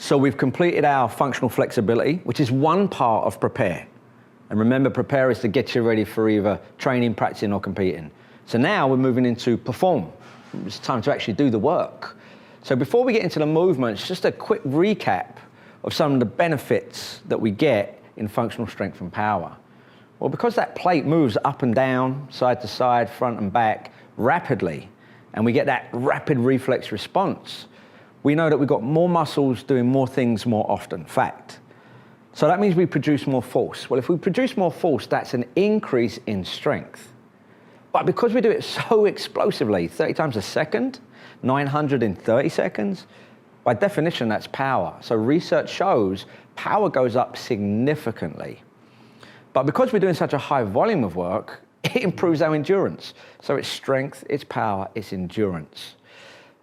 So we've completed our functional flexibility, which is one part of prepare. And remember, prepare is to get you ready for either training, practicing, or competing. So now we're moving into perform. It's time to actually do the work. So before we get into the movements, just a quick recap of some of the benefits that we get in functional strength and power. Well, because that plate moves up and down, side to side, front and back, rapidly, and we get that rapid reflex response, we know that we've got more muscles doing more things more often, fact. So that means we produce more force. Well, if we produce more force, that's an increase in strength. But because we do it so explosively, 30 times a second, 900 in 30 seconds, by definition, that's power. So research shows power goes up significantly. But because we're doing such a high volume of work, it improves our endurance. So it's strength, it's power, it's endurance.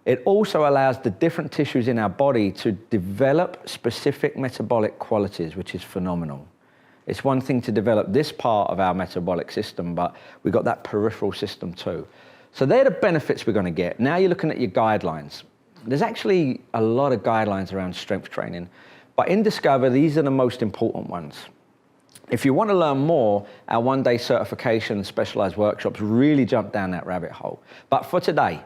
It also allows the different tissues in our body to develop specific metabolic qualities, which is phenomenal. It's one thing to develop this part of our metabolic system, but we've got that peripheral system too. So they're the benefits we're going to get. Now you're looking at your guidelines. There's actually a lot of guidelines around strength training, but in Discover, these are the most important ones. If you want to learn more, our one-day certification and specialized workshops really jump down that rabbit hole. But for today,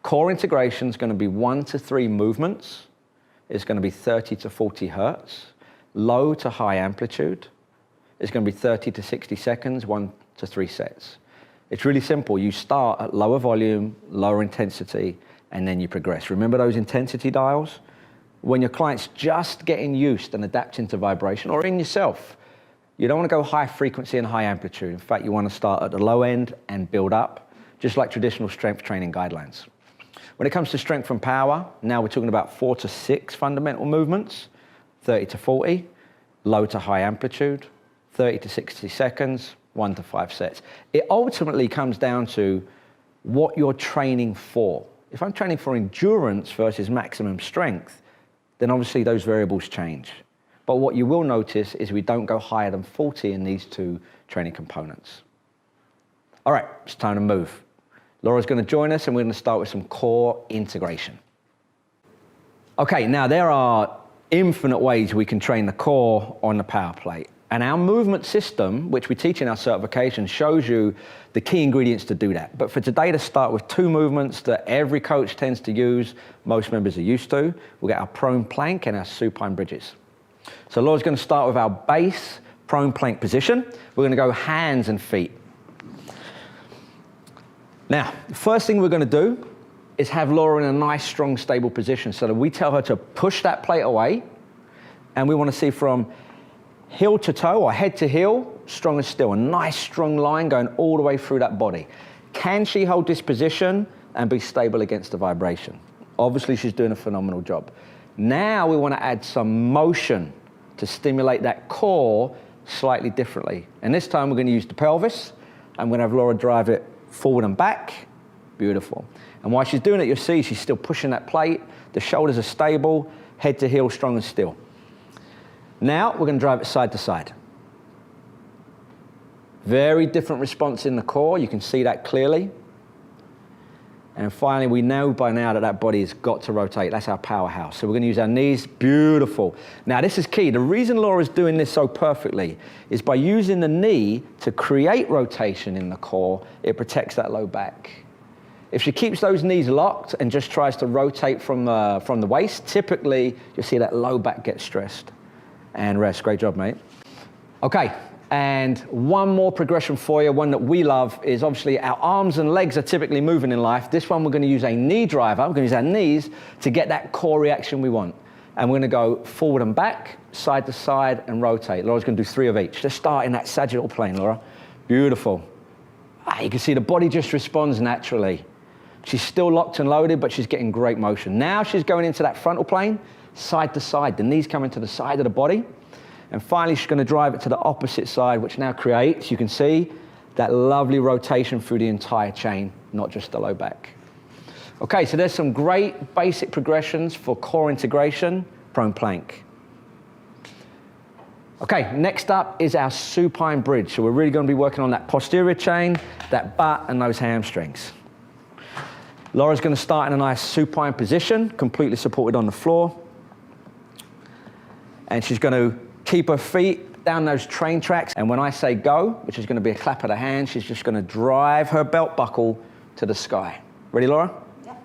core integration is going to be 1 to 3 movements. It's going to be 30 to 40 hertz. Low to high amplitude. It's going to be 30 to 60 seconds, 1 to 3 sets. It's really simple. You start at lower volume, lower intensity, and then you progress. Remember those intensity dials? When your client's just getting used and adapting to vibration, or in yourself, you don't want to go high frequency and high amplitude. In fact, you want to start at the low end and build up, just like traditional strength training guidelines. When it comes to strength and power, now we're talking about 4 to 6 fundamental movements, 30 to 40, low to high amplitude, 30 to 60 seconds, 1 to 5 sets. It ultimately comes down to what you're training for. If I'm training for endurance versus maximum strength, then obviously those variables change. But what you will notice is we don't go higher than 40 in these 2 training components. All right, it's time to move. Laura's going to join us and we're going to start with some core integration. Okay, now there are infinite ways we can train the core on the power plate. And our movement system, which we teach in our certification, shows you the key ingredients to do that. But for today, to start with 2 movements that every coach tends to use, most members are used to. We'll get our prone plank and our supine bridges. So Laura's going to start with our base prone plank position. We're going to go hands and feet. Now, the first thing we're going to do is have Laura in a nice, strong, stable position so that we tell her to push that plate away, and we want to see from heel to toe or head to heel, strong and still, a nice, strong line going all the way through that body. Can she hold this position and be stable against the vibration? Obviously, she's doing a phenomenal job. Now we want to add some motion to stimulate that core slightly differently. And this time we're going to use the pelvis. I'm going to have Laura drive it forward and back. Beautiful. And while she's doing it, you'll see she's still pushing that plate. The shoulders are stable, head to heel, strong and still. Now we're going to drive it side to side. Very different response in the core. You can see that clearly. And finally, we know by now that that body has got to rotate. That's our powerhouse. So we're going to use our knees. Beautiful. Now, this is key. The reason Laura's doing this so perfectly is by using the knee to create rotation in the core, it protects that low back. If she keeps those knees locked and just tries to rotate from the waist, typically, you'll see that low back get stressed. And rest. Great job, mate. Okay. And one more progression for you, one that we love, is obviously our arms and legs are typically moving in life. This one, we're going to use a knee driver. We're going to use our knees to get that core reaction we want. And we're going to go forward and back, side to side, and rotate. Laura's going to do 3 of each. Let's start in that sagittal plane, Laura. Beautiful. You can see the body just responds naturally. She's still locked and loaded, but she's getting great motion. Now she's going into that frontal plane, side to side. The knees coming to the side of the body. And finally, she's going to drive it to the opposite side, which now creates, you can see, that lovely rotation through the entire chain, not just the low back. Okay, so there's some great basic progressions for core integration, prone plank. Okay, next up is our supine bridge. So we're really going to be working on that posterior chain, that butt, and those hamstrings. Laura's going to start in a nice supine position, completely supported on the floor. And she's going to keep her feet down those train tracks. And when I say go, which is going to be a clap of the hand, she's just going to drive her belt buckle to the sky. Ready, Laura? Yep.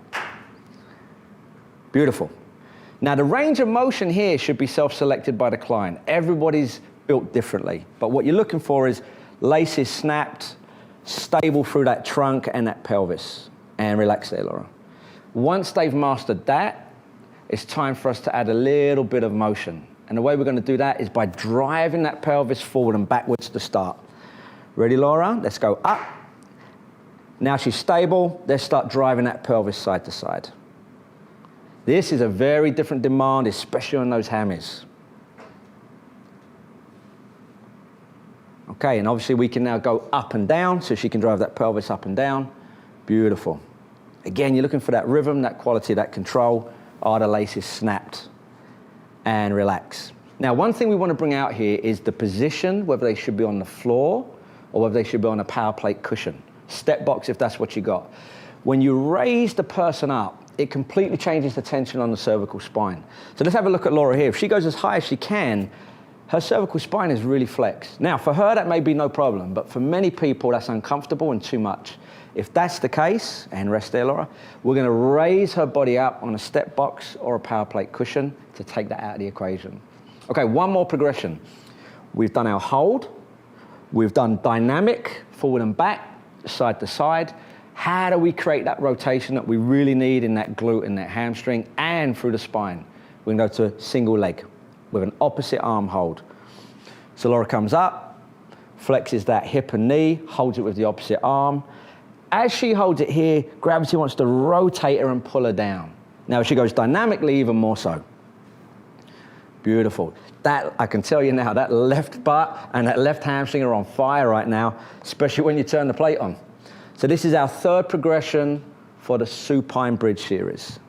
Beautiful. Now, the range of motion here should be self-selected by the client. Everybody's built differently. But what you're looking for is laces snapped, stable through that trunk and that pelvis. And relax there, Laura. Once they've mastered that, it's time for us to add a little bit of motion. And the way we're going to do that is by driving that pelvis forward and backwards to start. Ready, Laura? Let's go up. Now she's stable. Let's start driving that pelvis side to side. This is a very different demand, especially on those hammies. Okay, and obviously we can now go up and down, so she can drive that pelvis up and down. Beautiful. Again, you're looking for that rhythm, that quality, that control. Are the laces snapped? And relax. Now, one thing we want to bring out here is the position, whether they should be on the floor or whether they should be on a power plate cushion. Step box if that's what you got. When you raise the person up, it completely changes the tension on the cervical spine. So let's have a look at Laura here. If she goes as high as she can, her cervical spine is really flexed. Now, for her, that may be no problem, but for many people, that's uncomfortable and too much. If that's the case, and rest there, Laura, we're going to raise her body up on a step box or a power plate cushion to take that out of the equation. Okay, one more progression. We've done our hold. We've done dynamic, forward and back, side to side. How do we create that rotation that we really need in that glute and that hamstring and through the spine? We can go to single leg with an opposite arm hold. So Laura comes up, flexes that hip and knee, holds it with the opposite arm. As she holds it here, gravity wants to rotate her and pull her down. Now she goes dynamically even more so. Beautiful. That, I can tell you now, that left butt and that left hamstring are on fire right now, especially when you turn the plate on. So this is our third progression for the Supine Bridge series.